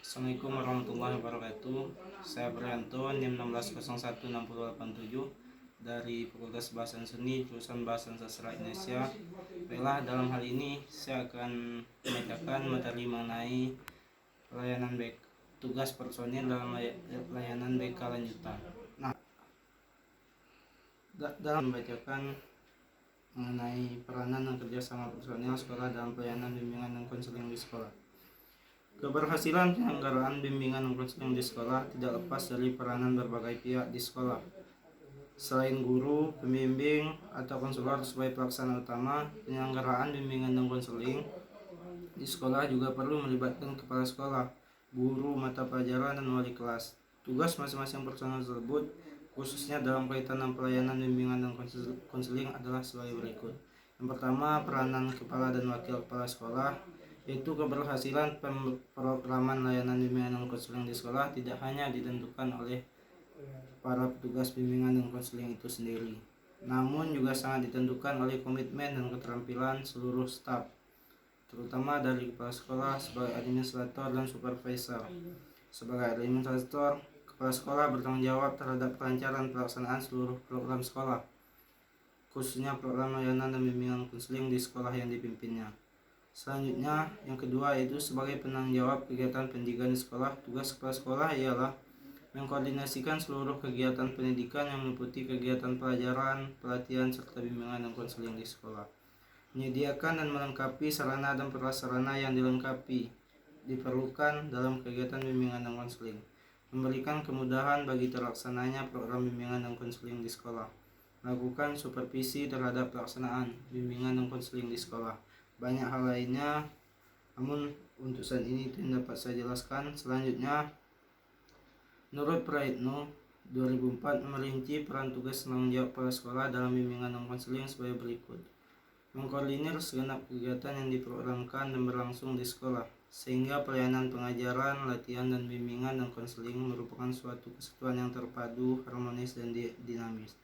Assalamualaikum warahmatullahi wabarakatuh. Saya Brianto, NIM 16016087 dari Fakultas Bahasa dan Seni, jurusan Bahasa dan Sastra Indonesia. Baiklah, dalam hal ini saya akan membacakan materi mengenai pelayanan tugas personil dalam layanan BK lanjutan. Nah, dalam membacakan mengenai peranan dan kerjasama personil sekolah dalam pelayanan bimbingan dan konseling di sekolah. Keberhasilan penyelenggaraan bimbingan dan konseling di sekolah tidak lepas dari peranan berbagai pihak di sekolah. Selain guru, pembimbing, atau konselor sebagai pelaksana utama, penyelenggaraan bimbingan dan konseling di sekolah juga perlu melibatkan kepala sekolah, guru mata pelajaran, dan wali kelas. Tugas masing-masing personel tersebut, khususnya dalam kaitan dengan pelayanan bimbingan dan konseling adalah sebagai berikut. Yang pertama, peranan kepala dan wakil kepala sekolah, yaitu keberhasilan pemrograman layanan bimbingan dan konseling di sekolah tidak hanya ditentukan oleh para petugas bimbingan dan konseling itu sendiri, namun juga sangat ditentukan oleh komitmen dan keterampilan seluruh staf, terutama dari kepala sekolah sebagai administrator dan supervisor. Sebagai administrator, kepala sekolah bertanggung jawab terhadap kelancaran pelaksanaan seluruh program sekolah, khususnya program layanan dan bimbingan konseling di sekolah yang dipimpinnya. Selanjutnya, yang kedua yaitu sebagai penanggung jawab kegiatan pendidikan di sekolah. Tugas kepala sekolah ialah mengkoordinasikan seluruh kegiatan pendidikan yang meliputi kegiatan pelajaran, pelatihan, serta bimbingan dan konseling di sekolah. Menyediakan dan melengkapi sarana dan prasarana yang diperlukan dalam kegiatan bimbingan dan konseling. Memberikan kemudahan bagi terlaksananya program bimbingan dan konseling di sekolah. Melakukan supervisi terhadap pelaksanaan bimbingan dan konseling di sekolah. Banyak hal lainnya, namun untuk saat ini itu yang dapat saya jelaskan. Selanjutnya, menurut Praitno 2004 merinci peran tugas tanggung jawab kepala sekolah dalam bimbingan dan konseling sebagai berikut. Mengkoordinir segenap kegiatan yang diprogramkan dan berlangsung di sekolah, sehingga pelayanan pengajaran, latihan, dan bimbingan dan konseling merupakan suatu kesatuan yang terpadu, harmonis, dan dinamis.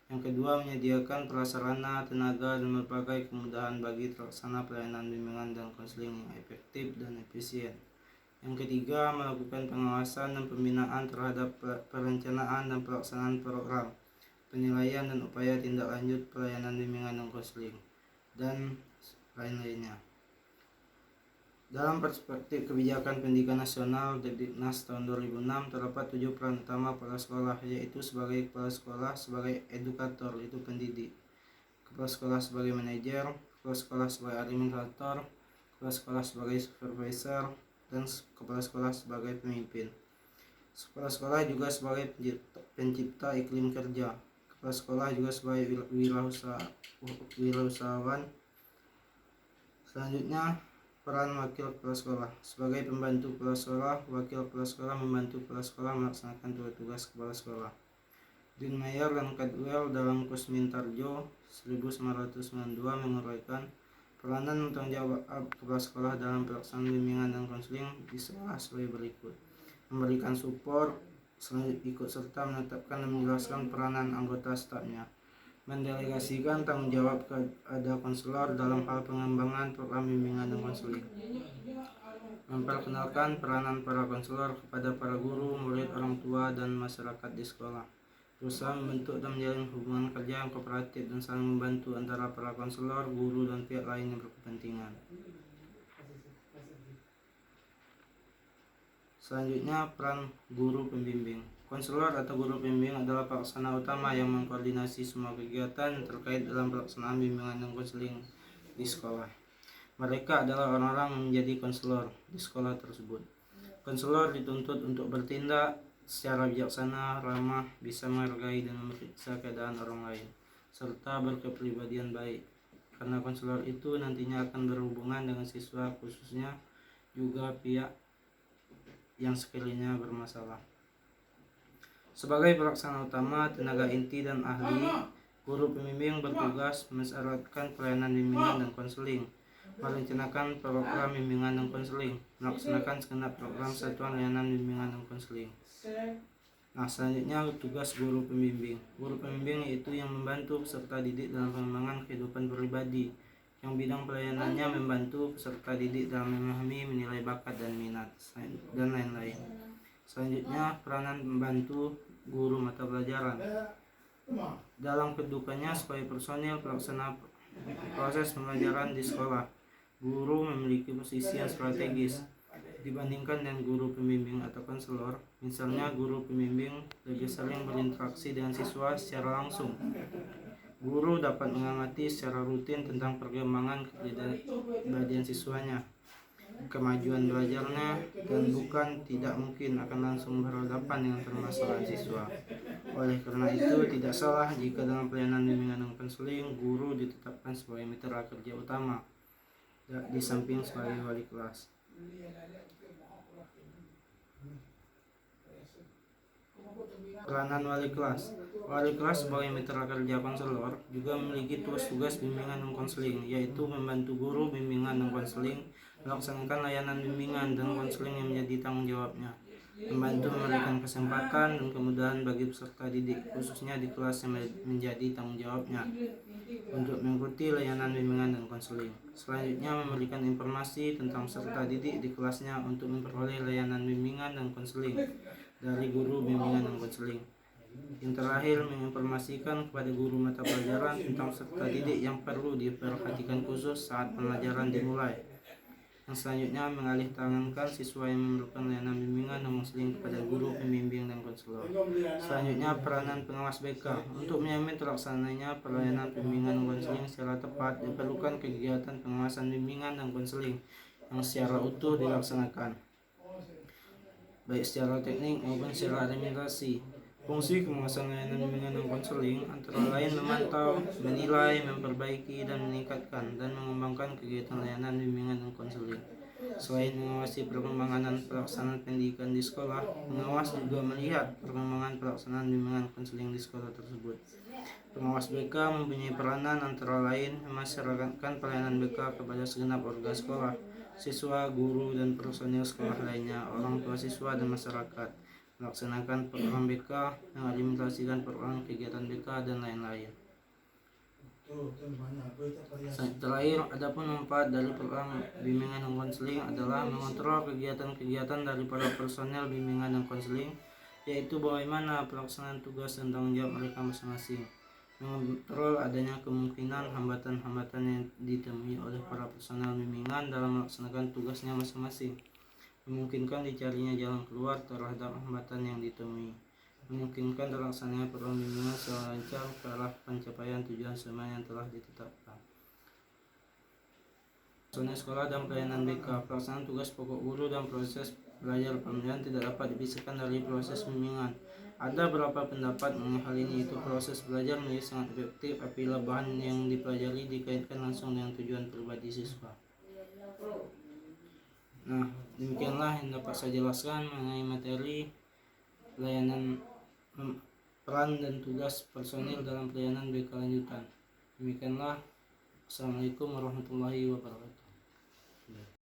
Yang kedua, menyediakan prasarana, tenaga, dan berbagai kemudahan bagi terlaksana pelayanan bimbingan dan konseling yang efektif dan efisien. Yang ketiga, melakukan pengawasan dan pembinaan terhadap perencanaan dan pelaksanaan program, penilaian dan upaya tindak lanjut pelayanan bimbingan dan konseling, dan lain-lainnya. Dalam perspektif kebijakan pendidikan nasional Diknas tahun 2006 terdapat 7 peran utama kepala sekolah, yaitu sebagai kepala sekolah, sebagai edukator yaitu pendidik, kepala sekolah sebagai manajer, kepala sekolah sebagai administrator, kepala sekolah sebagai supervisor, dan kepala sekolah sebagai pemimpin. Kepala sekolah juga sebagai pencipta iklim kerja. Kepala sekolah juga sebagai wirausahawan. Selanjutnya, peran wakil kepala sekolah. Sebagai pembantu kepala sekolah, wakil kepala sekolah membantu kepala sekolah melaksanakan tugas kepala sekolah. Dinmayer dan Cadwell dalam Kusmintarjo 1992 menguraikan peranan dan tanggung jawab kepala sekolah dalam pelaksanaan bimbingan dan konseling di sekolah sebagai berikut. Memberikan support, ikut serta menetapkan dan menjelaskan peranan anggota stafnya. Mendelegasikan tanggung jawab kepada konselor dalam hal pengembangan program bimbingan dan konseling. Memperkenalkan peranan para konselor kepada para guru, murid, orang tua, dan masyarakat di sekolah. Berusaha membentuk dan menjalin hubungan kerja yang kooperatif dan saling membantu antara para konselor, guru, dan pihak lain yang berkepentingan. Selanjutnya, peran guru pembimbing. Konselor atau guru pembimbing adalah pelaksana utama yang mengkoordinasi semua kegiatan terkait dalam pelaksanaan bimbingan dan konseling di sekolah. Mereka adalah orang-orang yang menjadi konselor di sekolah tersebut. Konselor dituntut untuk bertindak secara bijaksana, ramah, bisa menghargai dan memeriksa keadaan orang lain, serta berkepribadian baik. Karena konselor itu nantinya akan berhubungan dengan siswa, khususnya juga pihak yang sekiranya bermasalah. Sebagai pelaksana utama, tenaga inti, dan ahli, guru pembimbing bertugas mensyaratkan pelayanan bimbingan dan konseling, merencanakan program bimbingan dan konseling, melaksanakan segenap program satuan layanan bimbingan dan konseling. Nah, selanjutnya tugas guru pembimbing. Guru pembimbing yaitu yang membantu peserta didik dalam pengembangan kehidupan pribadi, yang bidang pelayanannya membantu peserta didik dalam memahami, menilai bakat dan minat, dan lain-lain. Selanjutnya, peranan membantu guru mata pelajaran. Dalam kedudukannya sebagai personil pelaksana proses pembelajaran di sekolah, guru memiliki posisi yang strategis dibandingkan dengan guru pembimbing atau konselor. Misalnya, guru pembimbing lebih sering berinteraksi dengan siswa secara langsung. Guru dapat mengamati secara rutin tentang perkembangan kepribadian siswanya, kemajuan belajarnya, dan bukan tidak mungkin akan langsung berhadapan dengan permasalahan siswa. Oleh karena itu, tidak salah jika dalam pelayanan bimbingan dan konseling, guru ditetapkan sebagai mitra kerja utama di samping sebagai wali kelas. Peranan wali kelas. Wali kelas sebagai mitra kerja konselor juga memiliki tugas-tugas bimbingan dan konseling, yaitu membantu guru bimbingan dan konseling melaksanakan layanan bimbingan dan konseling yang menjadi tanggung jawabnya, membantu memberikan kesempatan dan kemudahan bagi peserta didik, khususnya di kelas yang menjadi tanggung jawabnya, untuk mengikuti layanan bimbingan dan konseling. Selanjutnya, memberikan informasi tentang peserta didik di kelasnya untuk memperoleh layanan bimbingan dan konseling dari guru bimbingan dan konseling. Yang terakhir, menginformasikan kepada guru mata pelajaran tentang peserta didik yang perlu diperhatikan khusus saat pembelajaran dimulai. Yang selanjutnya, mengalih tangankan siswa yang memerlukan layanan bimbingan dan konseling kepada guru pembimbing dan konselor. Selanjutnya, peranan pengawas BK. Untuk menjamin terlaksananya pelayanan bimbingan dan konseling secara tepat, diperlukan kegiatan pengawasan bimbingan dan konseling yang secara utuh dilaksanakan, baik secara teknik maupun secara administrasi. Fungsi pengawasan layanan bimbingan dan konseling antara lain memantau, menilai, memperbaiki, dan meningkatkan dan mengembangkan kegiatan layanan bimbingan dan konseling. Selain mengawasi perkembangan dan pelaksanaan pendidikan di sekolah, pengawas juga melihat perkembangan pelaksanaan bimbingan konseling di sekolah tersebut. Pengawas BK mempunyai peranan antara lain memasyarakatkan pelayanan BK kepada segenap warga sekolah, siswa, guru, dan personil sekolah lainnya, orang tua siswa, dan masyarakat, melaksanakan program BK, mengimplementasikan program kegiatan BK, dan lain-lain. Terakhir, adapun manfaat dari program bimbingan dan konseling adalah mengontrol kegiatan-kegiatan dari para personel bimbingan dan konseling, yaitu bagaimana pelaksanaan tugas dan tanggung jawab mereka masing-masing, mengontrol adanya kemungkinan hambatan-hambatan yang ditemui oleh para personel bimbingan dalam melaksanakan tugasnya masing-masing, memungkinkan dicarinya jalan keluar terhadap hambatan yang ditemui, memungkinkan terlaksananya program bimbingan secara lancar ke arah pencapaian tujuan sesuai yang telah ditetapkan. Personel sekolah dan pelayanan BK. Pelaksanaan tugas pokok guru dan proses belajar pembelajaran tidak dapat dipisahkan dari proses bimbingan. Ada beberapa pendapat mengenai hal ini, yaitu proses belajar menjadi sangat efektif apabila bahan yang dipelajari dikaitkan langsung dengan tujuan pribadi siswa. Nah, demikianlah yang dapat saya jelaskan mengenai materi pelayanan, peran dan tugas personil dalam pelayanan BK lanjutan. Demikianlah. Assalamualaikum warahmatullahi wabarakatuh.